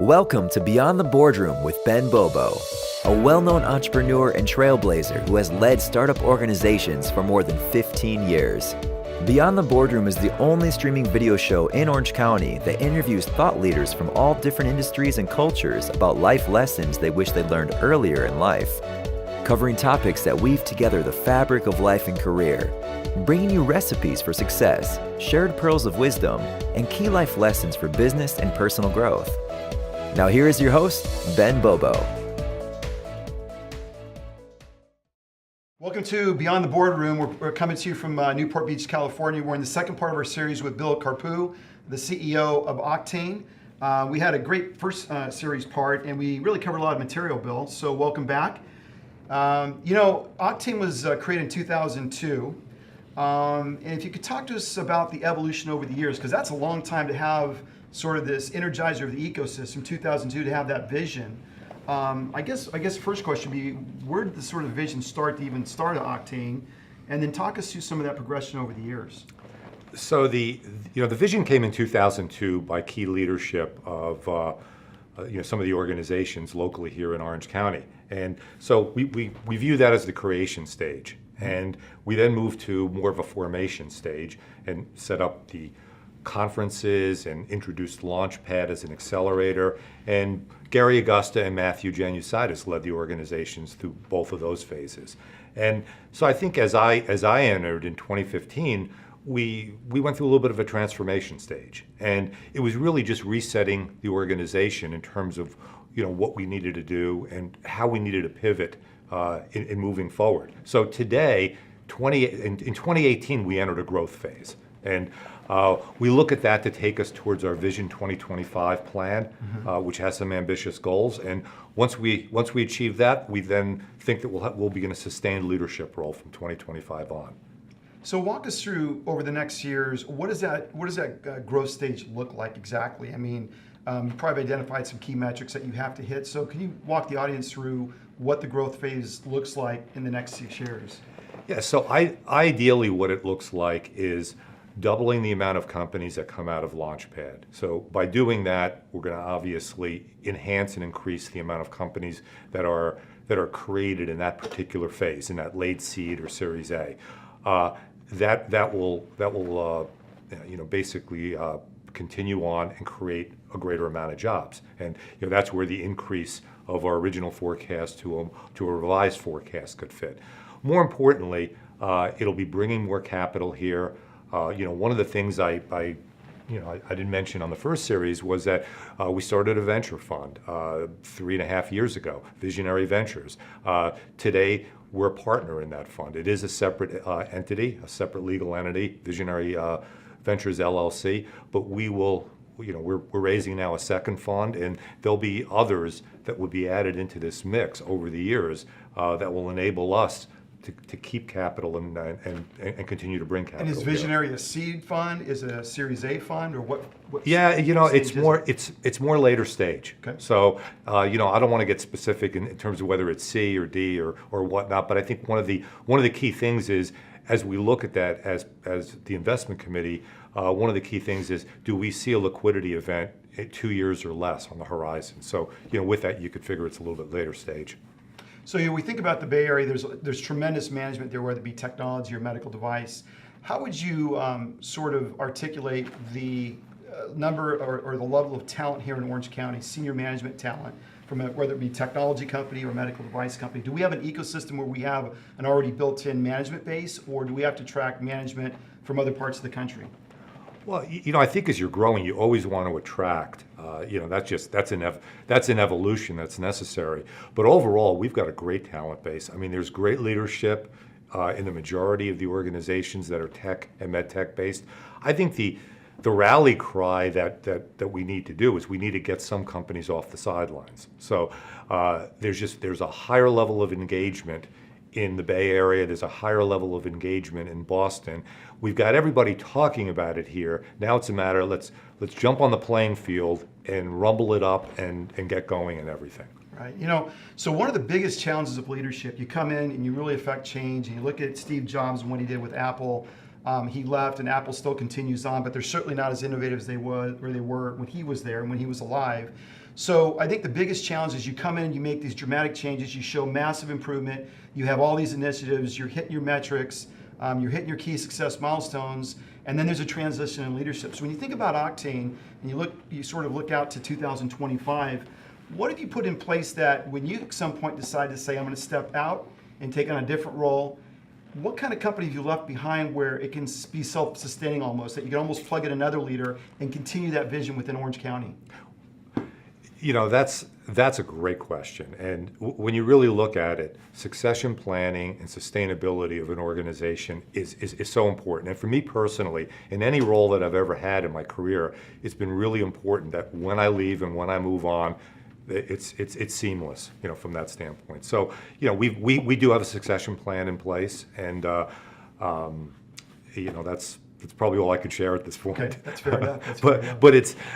Welcome to Beyond the Boardroom with Ben Bobo, a well-known entrepreneur and trailblazer who has led startup organizations for more than 15 years. Beyond the Boardroom is the only streaming video show in Orange County that interviews thought leaders from all different industries and cultures about life lessons they wish they'd learned earlier in life, covering topics that weave together the fabric of life and career, bringing you recipes for success, shared pearls of wisdom, and key life lessons for business and personal growth. Now here is your host, Ben Bobo. Welcome to Beyond the Boardroom. We're coming to you from Newport Beach, California. We're in the second part of our series with Bill Carpou, the CEO of OCTANE. We had a great first series part, and we really covered a lot of material, Bill, so welcome back. OCTANE was created in 2002. And if you could talk to us about the evolution over the years, because that's a long time to have sort of this energizer of the ecosystem, 2002, to have that vision. I guess first question would be, where did the sort of vision start to even start at OCTANE? And then talk us through some of that progression over the years. So the vision came in 2002 by key leadership of some of the organizations locally here in Orange County. And so we view that as the creation stage. And we then moved to more of a formation stage and set up the conferences and introduced Launchpad as an accelerator. And Gary Augusta and Matthew Janusidis led the organizations through both of those phases. And so I think as I entered in 2015, we went through a little bit of a transformation stage. And it was really just resetting the organization in terms of what we needed to do and how we needed to pivot in moving forward. So today, in 2018, we entered a growth phase. And we look at that to take us towards our Vision 2025 plan, which has some ambitious goals. And once we achieve that, we then think that we'll be in a sustained leadership role from 2025 on. So walk us through over the next years. What does that growth stage look like exactly? I mean, you probably identified some key metrics that you have to hit. So can you walk the audience through what the growth phase looks like in the next 6 years? Yeah. So ideally, what it looks like is doubling the amount of companies that come out of Launchpad. So by doing that, we're going to obviously enhance and increase the amount of companies that are created in that particular phase, in that late seed or Series A. That will basically continue on and create a greater amount of jobs. And that's where the increase of our original forecast to a revised forecast could fit. More importantly, it'll be bringing more capital here. One of the things I didn't mention on the first series was that we started a venture fund 3.5 years ago, Visionary Ventures. Today, we're a partner in that fund. It is a separate entity, a separate legal entity, Visionary Ventures LLC, but we're raising now a second fund, and there'll be others that will be added into this mix over the years that will enable us to keep capital and continue to bring capital. And is Visionary a seed fund? Is it a Series A fund, or what? Yeah, it's more later stage. Okay. So I don't want to get specific in terms of whether it's C or D or whatnot, but I think one of the key things is, as we look at that as the investment committee, one of the key things is, do we see a liquidity event at 2 years or less on the horizon? So with that, you could figure it's a little bit later stage. So we think about the Bay Area, there's tremendous management there, whether it be technology or medical device. How would you sort of articulate the number or the level of talent here in Orange County, senior management talent, from whether it be technology company or medical device company? Do we have an ecosystem where we have an already built-in management base, or do we have to attract management from other parts of the country? Well, I think as you're growing, you always want to attract. That's an evolution that's necessary. But overall, we've got a great talent base. I mean, there's great leadership in the majority of the organizations that are tech and med tech based. I think the rally cry that we need to do is we need to get some companies off the sidelines. So there's a higher level of engagement in the Bay Area. There's a higher level of engagement in Boston. We've got everybody talking about it here. Now it's a matter, let's jump on the playing field and rumble it up and get going and everything. Right. So one of the biggest challenges of leadership, you come in and you really affect change, and you look at Steve Jobs and what he did with Apple, He left, and Apple still continues on, but they're certainly not as innovative as they were when he was there and when he was alive. So I think the biggest challenge is you come in, you make these dramatic changes, you show massive improvement, you have all these initiatives, you're hitting your metrics, you're hitting your key success milestones, and then there's a transition in leadership. So when you think about OCTANE and you sort of look out to 2025, what have you put in place that when you at some point decide to say, I'm going to step out and take on a different role, what kind of company have you left behind where it can be self-sustaining almost, that you can almost plug in another leader and continue that vision within Orange County? You know, that's a great question. And when you really look at it, succession planning and sustainability of an organization is so important. And for me personally, in any role that I've ever had in my career, it's been really important that when I leave and when I move on, it's seamless, you know, from that standpoint. So, you know, we do have a succession plan in place, and you know, that's probably all I could share at this point. Okay, that's fair enough. That's but fair enough.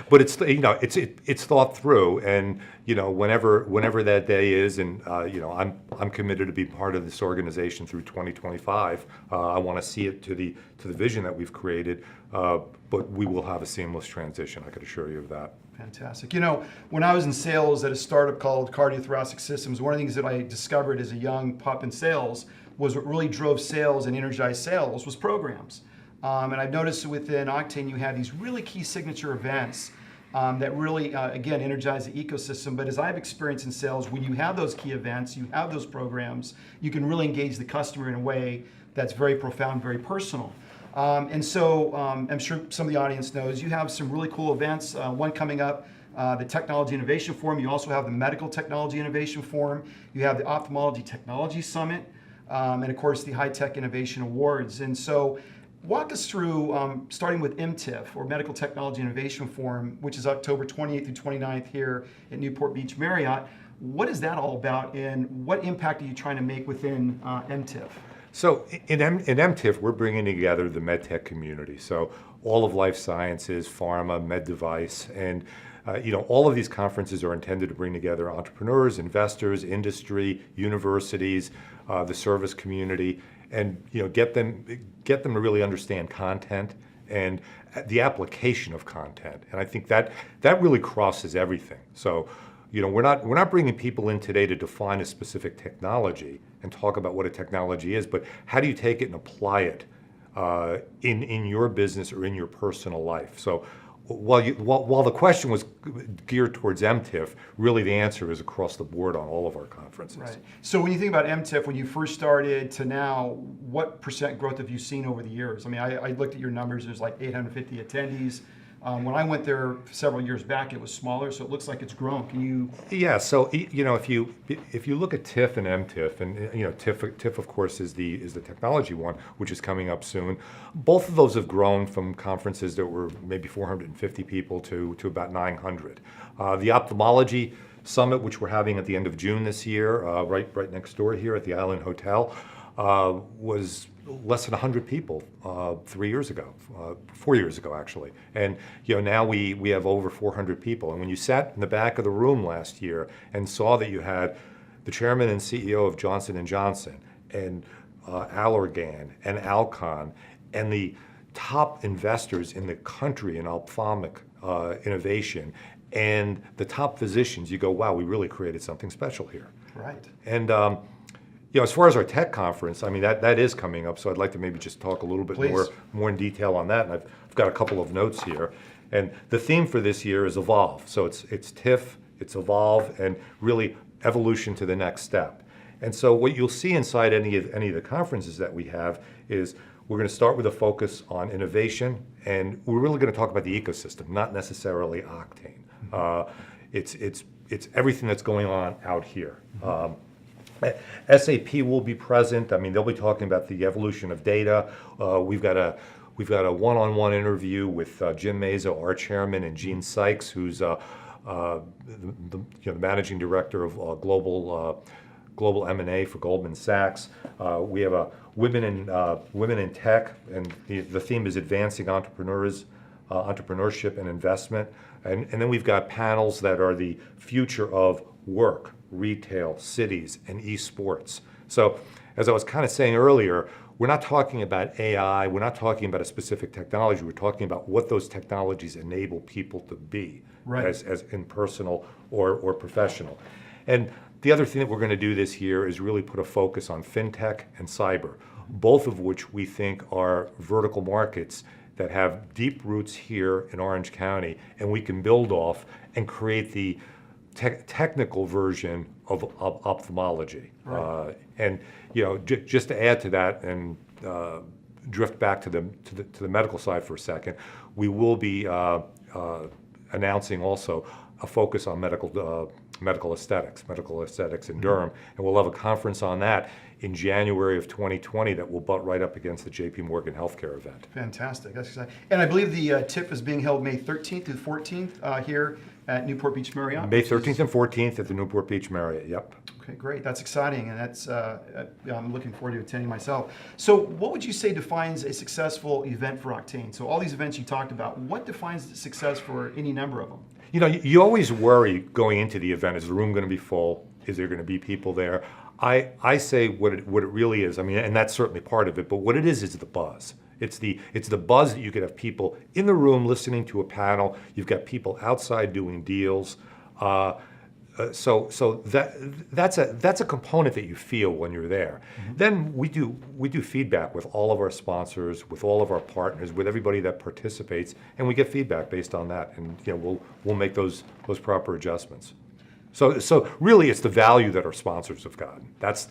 but it's you know, it's thought through, and you know, whenever that day is, and you know, I'm committed to be part of this organization through 2025. I want to see it to the vision that we've created, but we will have a seamless transition. I could assure you of that. Fantastic. You know, when I was in sales at a startup called Cardiothoracic Systems, one of the things that I discovered as a young pup in sales was what really drove sales and energized sales was programs. And I've noticed within OCTANE you have these really key signature events that really, again, energize the ecosystem. But as I've experienced in sales, when you have those key events, you have those programs, you can really engage the customer in a way that's very profound, very personal. And so I'm sure some of the audience knows you have some really cool events, one coming up, the Technology Innovation Forum. You also have the Medical Technology Innovation Forum. You have the Ophthalmology Technology Summit, and of course the High Tech Innovation Awards. And so walk us through, starting with MTIF, or Medical Technology Innovation Forum, which is October 28th through 29th here at Newport Beach Marriott. What is that all about, and what impact are you trying to make within MTIF? So in MTIF, we're bringing together the medtech community. So all of life sciences, pharma, med device, and you know, all of these conferences are intended to bring together entrepreneurs, investors, industry, universities, the service community, and you know, get them to really understand content and the application of content. And I think that really crosses everything. So, you know, we're not bringing people in today to define a specific technology and talk about what a technology is, but how do you take it and apply it in your business or in your personal life? So while the question was geared towards MTIF, really the answer is across the board on all of our conferences. Right. So when you think about MTIF, when you first started to now, what % growth have you seen over the years? I mean, I looked at your numbers, there's like 850 attendees. When I went there several years back, it was smaller, so it looks like it's grown. Can you? Yeah. So you know, if you look at TIFF and MTIF, and you know, TIFF of course is the technology one, which is coming up soon. Both of those have grown from conferences that were maybe 450 people to about 900. The ophthalmology summit, which we're having at the end of June this year, right next door here at the Island Hotel, was less than 100 people 4 years ago actually, and you know, now we have over 400 people. And when you sat in the back of the room last year and saw that you had the chairman and CEO of Johnson & Johnson and Allergan and Alcon and the top investors in the country in ophthalmic innovation and the top physicians, you go, wow, we really created something special here. Right. And you know, as far as our tech conference, I mean, that is coming up, so I'd like to maybe just talk a little bit more in detail on that. And I've got a couple of notes here. And the theme for this year is evolve. So it's TIFF, it's evolve, and really evolution to the next step. And so what you'll see inside any of the conferences that we have is we're going to start with a focus on innovation, and we're really going to talk about the ecosystem, not necessarily OCTANE. It's everything that's going on out here. SAP will be present. I mean, they'll be talking about the evolution of data. We've got a one-on-one interview with Jim Mazzo, our chairman, and Gene Sykes, who's the managing director of global M&A for Goldman Sachs. We have a women in tech, and the theme is advancing entrepreneurs, entrepreneurship and investment. And then we've got panels that are the future of work, retail, cities, and esports. So as I was kind of saying earlier, we're not talking about AI, we're not talking about a specific technology, we're talking about what those technologies enable people to be, Right. as in personal or professional. And the other thing that we're going to do this year is really put a focus on fintech and cyber, both of which we think are vertical markets that have deep roots here in Orange County, and we can build off and create the technical version of ophthalmology. Right. And just to add to that and drift back to the medical side for a second, we will be announcing also a focus on medical aesthetics and derm, and we'll have a conference on that in January of 2020 that will butt right up against the JP Morgan Healthcare event. Fantastic. That's exciting. And I believe the TIFF is being held May 13th through 14th here at Newport Beach Marriott. May 13th and 14th at the Newport Beach Marriott, yep. Okay, great. That's exciting, and that's I'm looking forward to attending myself. So what would you say defines a successful event for OCTANE? So all these events you talked about, what defines success for any number of them? You always worry going into the event, is the room going to be full? Is there going to be people there? I say what it really is. I mean, and that's certainly part of it, but what it is the buzz. It's the buzz that you could have people in the room listening to a panel. You've got people outside doing deals. So that's a component that you feel when you're there. Mm-hmm. Then we do feedback with all of our sponsors, with all of our partners, with everybody that participates, and we get feedback based on that, and we'll make those proper adjustments. So really, it's the value that our sponsors have gotten. That's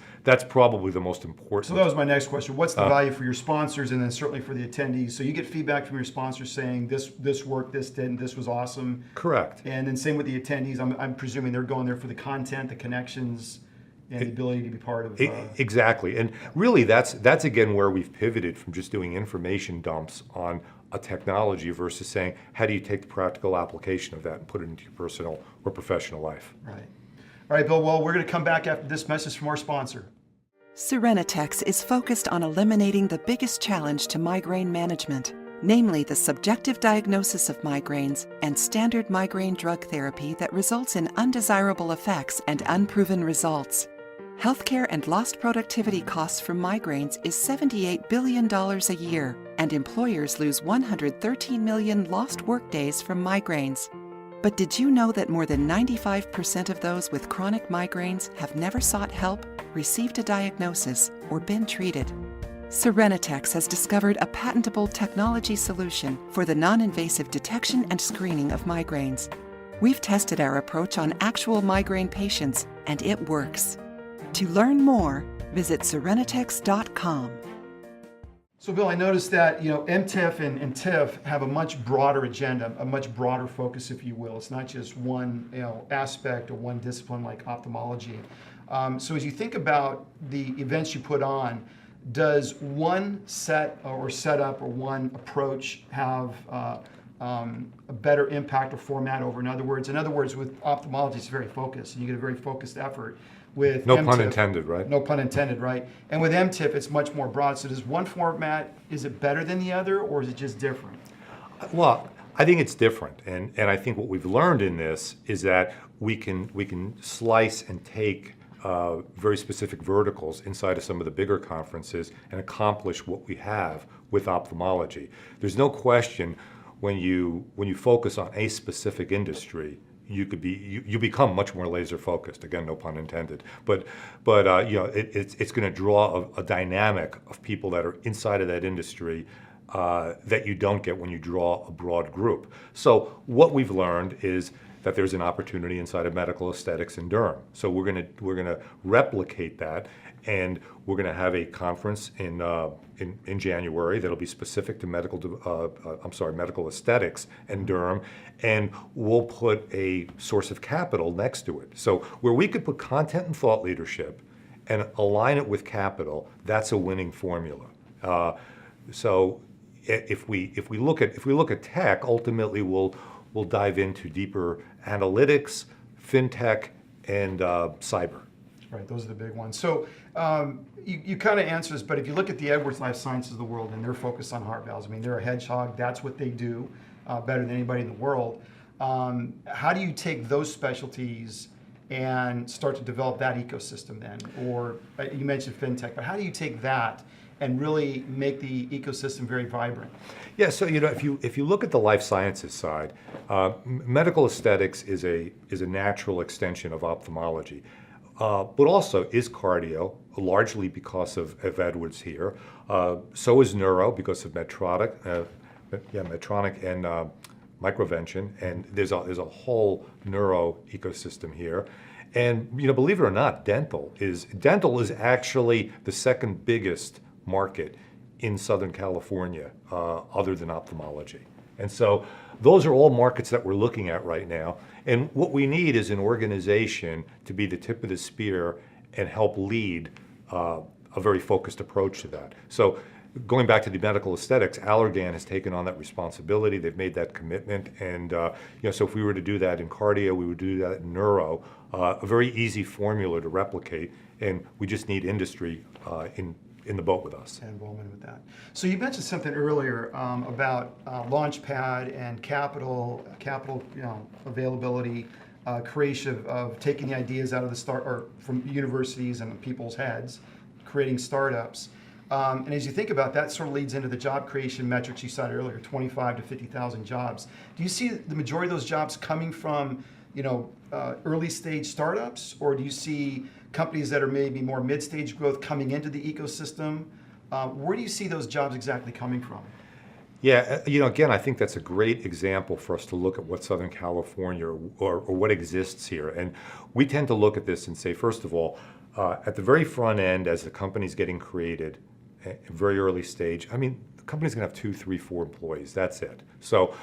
probably the most important. So that was my next question. What's the value for your sponsors, and then certainly for the attendees? So you get feedback from your sponsors saying this worked, this didn't, this was awesome. Correct. And then same with the attendees. I'm presuming they're going there for the content, the connections, and the ability to be part of. Exactly, and really, that's again where we've pivoted from just doing information dumps on a technology versus saying, how do you take the practical application of that and put it into your personal or professional life? Right. All right, Bill, well, we're going to come back after this message from our sponsor. Serenitex is focused on eliminating the biggest challenge to migraine management, namely the subjective diagnosis of migraines and standard migraine drug therapy that results in undesirable effects and unproven results. Healthcare and lost productivity costs from migraines is $78 billion a year, and employers lose 113 million lost workdays from migraines. But did you know that more than 95% of those with chronic migraines have never sought help, received a diagnosis, or been treated? Serenitex has discovered a patentable technology solution for the non-invasive detection and screening of migraines. We've tested our approach on actual migraine patients, and it works. To learn more, visit serenitex.com. So Bill, I noticed that MTIF and TIF have a much broader agenda, a much broader focus, if you will. It's not just one aspect or one discipline like ophthalmology. So as you think about the events you put on, does one set or setup or one approach have a better impact or format over? In other words, with ophthalmology, it's very focused, and you get a very focused effort. With no MTIF, pun intended, right? No pun intended, right? And with MTIF, it's much more broad. So does one format, is it better than the other, or is it just different? Well, I think it's different, and I think what we've learned in this is that we can slice and take very specific verticals inside of some of the bigger conferences and accomplish what we have with ophthalmology. There's no question when you focus on a specific industry, you become much more laser focused. Again, no pun intended. But it's going to draw a dynamic of people that are inside of that industry that you don't get when you draw a broad group. So what we've learned is that there's an opportunity inside of medical aesthetics and derm. So we're going to replicate that, and we're going to have a conference in January that'll be specific to medical aesthetics and derm, and we'll put a source of capital next to it. So where we could put content and thought leadership and align it with capital, that's a winning formula. So if we look at tech, ultimately we'll dive into deeper analytics, fintech, and cyber. Right, those are the big ones. So you kind of answer this, but if you look at the Edwards Life Sciences of the world, and they're focused on heart valves, I mean, they're a hedgehog, that's what they do better than anybody in the world. How do you take those specialties and start to develop that ecosystem then? Or you mentioned fintech, but how do you take that and really make the ecosystem very vibrant? Yeah, so if you look at the life sciences side, medical aesthetics is a natural extension of ophthalmology, but also is cardio, largely because of Edwards here. So is neuro because of Medtronic, Medtronic and Microvention, and there's a whole neuro ecosystem here. And believe it or not, dental is actually the second biggest market in Southern California, other than ophthalmology. And so those are all markets that we're looking at right now. And what we need is an organization to be the tip of the spear and help lead a very focused approach to that. So going back to the medical aesthetics, Allergan has taken on that responsibility. They've made that commitment. And so if we were to do that in cardio, we would do that in neuro, a very easy formula to replicate. And we just need industry in the boat with us. And involvement with that. So you mentioned something earlier about Launchpad and capital availability, creation of taking the ideas out of the start or from universities and people's heads, creating startups. And as you think about that, sort of leads into the job creation metrics you cited earlier, 25 to 50,000 jobs. Do you see the majority of those jobs coming from, early stage startups, or do you see companies that are maybe more mid-stage growth coming into the ecosystem? Where do you see those jobs exactly coming from? Yeah, again, I think that's a great example for us to look at what Southern California or what exists here. And we tend to look at this and say, first of all, at the very front end, as the company's getting created, very early stage, the company's gonna have 2, 3, 4 employees, that's it. So,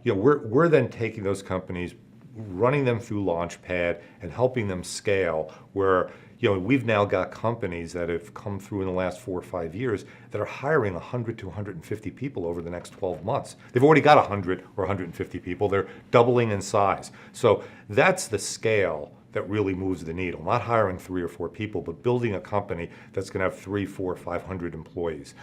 we're then taking those companies, running them through Launchpad and helping them scale where, we've now got companies that have come through in the last 4 or 5 years that are hiring 100 to 150 people over the next 12 months. They've already got 100 or 150 people. They're doubling in size. So that's the scale that really moves the needle. Not hiring 3 or 4 people, but building a company that's gonna have 3, 4, 500 employees.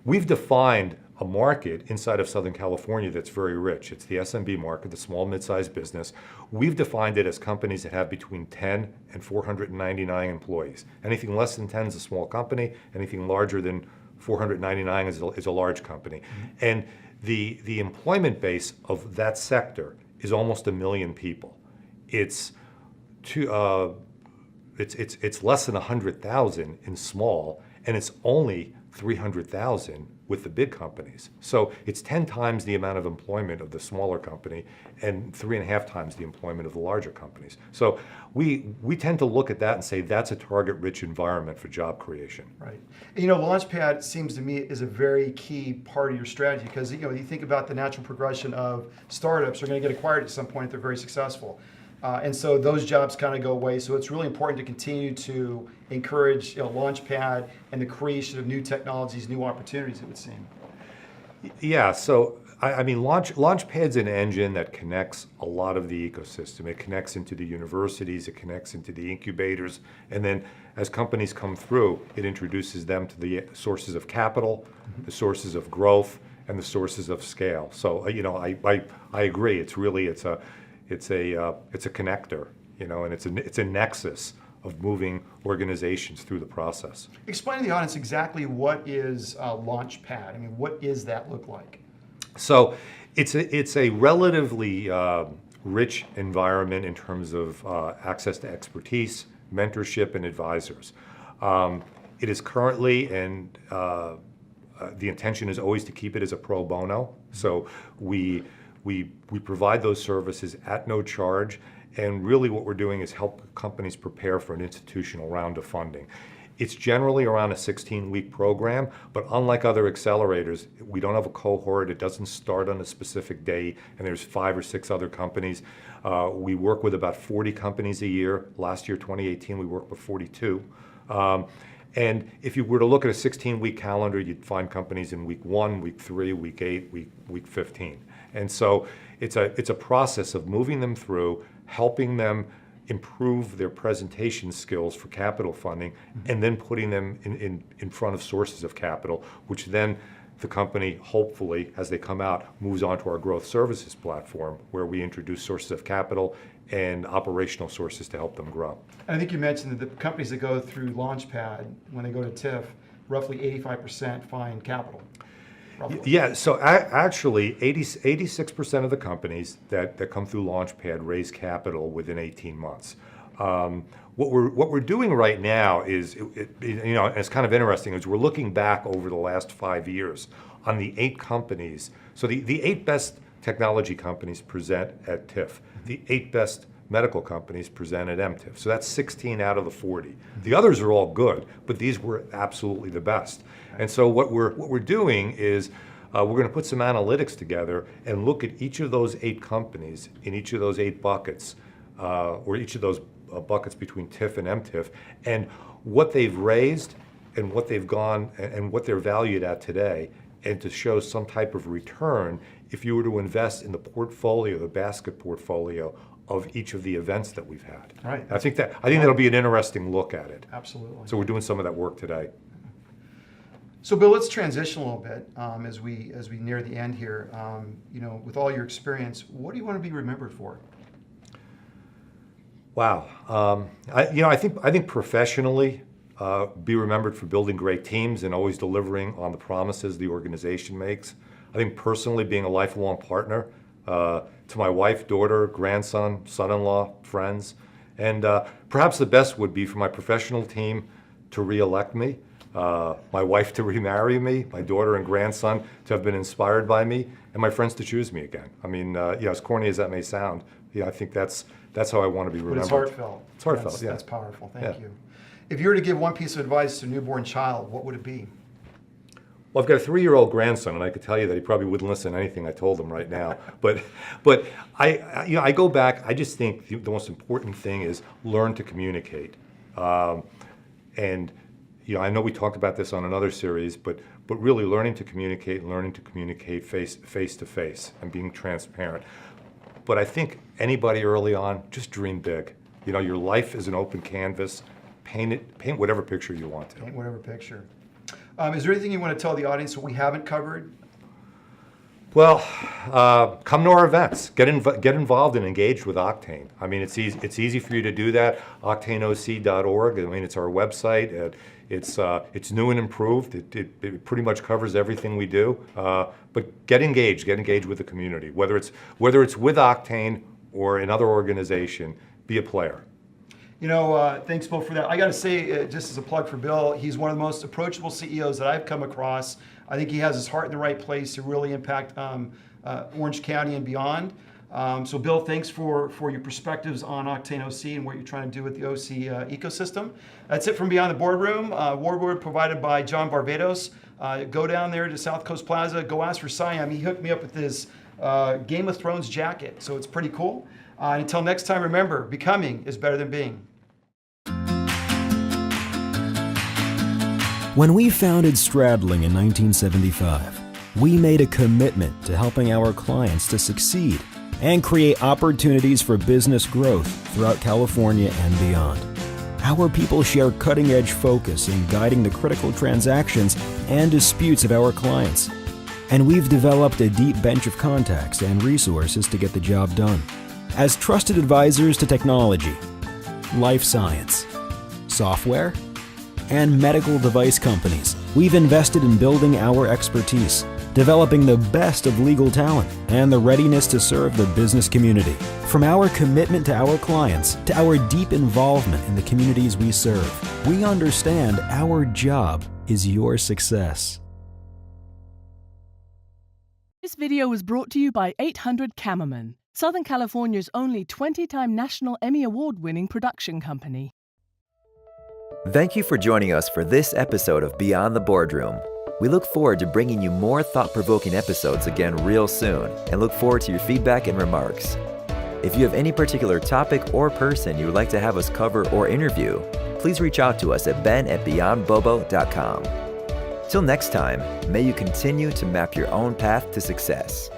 We've defined a market inside of Southern California that's very rich. It's the SMB market, the small mid-sized business. We've defined it as companies that have between 10 and 499 employees. Anything less than 10 is a small company. Anything larger than 499 is a large company. And the employment base of that sector is almost 1 million people. It's less than 100,000 in small, and it's only 300,000 with the big companies. So it's 10 times the amount of employment of the smaller company and 3.5 times the employment of the larger companies. So we tend to look at that and say that's a target-rich environment for job creation. Right. Launchpad seems to me is a very key part of your strategy because you think about the natural progression of startups are going to get acquired at some point if they're very successful. And so those jobs kind of go away. So it's really important to continue to encourage Launchpad and the creation of new technologies, new opportunities, it would seem. Yeah, so Launchpad's an engine that connects a lot of the ecosystem. It connects into the universities, it connects into the incubators, and then as companies come through, it introduces them to the sources of capital, the sources of growth, and the sources of scale. So I agree. It's a connector, and it's a nexus of moving organizations through the process. Explain to the audience exactly what is Launchpad. What does that look like? So it's a relatively rich environment in terms of access to expertise, mentorship, and advisors. It is currently, and the intention is always to keep it as a pro bono. So we provide those services at no charge, and really what we're doing is help companies prepare for an institutional round of funding. It's generally around a 16-week program, but unlike other accelerators, we don't have a cohort. It doesn't start on a specific day, and there's 5 or 6 other companies. We work with about 40 companies a year. Last year, 2018, we worked with 42. And if you were to look at a 16-week calendar, you'd find companies in week 1, week 3, week 8, week 15. And so it's a process of moving them through, helping them improve their presentation skills for capital funding, and then putting them in front of sources of capital, which then the company, hopefully, as they come out, moves on to our growth services platform, where we introduce sources of capital and operational sources to help them grow. I think you mentioned that the companies that go through Launchpad, when they go to TIFF, roughly 85% find capital. Roughly. Yeah, so actually 86% of the companies that come through Launchpad raise capital within 18 months. What we're doing right now is, and it's kind of interesting, is we're looking back over the last 5 years on the 8 companies. So the 8 best technology companies present at TIFF. The 8 best medical companies present at MTIF. So that's 16 out of the 40. The others are all good, but these were absolutely the best. And so what we're doing is we're going to put some analytics together and look at each of those 8 companies in each of those 8 buckets, or each of those buckets between TIFF and MTIF, and what they've raised and what they've gone and what they're valued at today, and to show some type of return if you were to invest in the portfolio, the basket portfolio of each of the events that we've had. Right. I think that'll be an interesting look at it. Absolutely. So we're doing some of that work today. So Bill, let's transition a little bit as we near the end here. With all your experience, what do you want to be remembered for? Wow. I think professionally, be remembered for building great teams and always delivering on the promises the organization makes. I think personally, being a lifelong partner to my wife, daughter, grandson, son-in-law, friends, and perhaps the best would be for my professional team to re-elect me, my wife to remarry me, my daughter and grandson to have been inspired by me, and my friends to choose me again. I mean, as corny as that may sound, I think that's how I want to be remembered. But it's heartfelt. It's heartfelt, yeah. That's powerful. Thank you. If you were to give one piece of advice to a newborn child, what would it be? Well, I've got a 3-year-old grandson, and I could tell you that he probably wouldn't listen to anything I told him right now. But I go back. I just think the most important thing is learn to communicate. And I know we talked about this on another series, but really learning to communicate face to face, and being transparent. But I think anybody early on, just dream big. Your life is an open canvas. Paint whatever picture you want to. Paint whatever picture. Is there anything you want to tell the audience that we haven't covered? Well, come to our events. Get involved and engaged with OCTANE. I mean, it's easy for you to do that. OCTANEOC.org. I mean, it's our website. It's new and improved. It pretty much covers everything we do. But get engaged with the community. Whether it's with OCTANE or another organization, be a player. Thanks, Bill, for that. I got to say, just as a plug for Bill, he's one of the most approachable CEOs that I've come across. I think he has his heart in the right place to really impact Orange County and beyond. So, Bill, thanks for your perspectives on OCTANE OC and what you're trying to do with the OC ecosystem. That's it from Beyond the Boardroom. Award provided by John Barbados. Go down there to South Coast Plaza. Go ask for Siam. He hooked me up with his Game of Thrones jacket, so it's pretty cool. And until next time, remember, becoming is better than being. When we founded Stradling in 1975, we made a commitment to helping our clients to succeed and create opportunities for business growth throughout California and beyond. Our people share cutting-edge focus in guiding the critical transactions and disputes of our clients. And we've developed a deep bench of contacts and resources to get the job done. As trusted advisors to technology, life science, software, and medical device companies, we've invested in building our expertise, developing the best of legal talent, and the readiness to serve the business community. From our commitment to our clients to our deep involvement in the communities we serve, we understand our job is your success. This video was brought to you by 800 Cameraman, Southern California's only 20-time National Emmy Award-winning production company. Thank you for joining us for this episode of Beyond the Boardroom. We look forward to bringing you more thought-provoking episodes again real soon, and look forward to your feedback and remarks. If you have any particular topic or person you would like to have us cover or interview, please reach out to us at ben@beyondbobo.com. Till next time, may you continue to map your own path to success.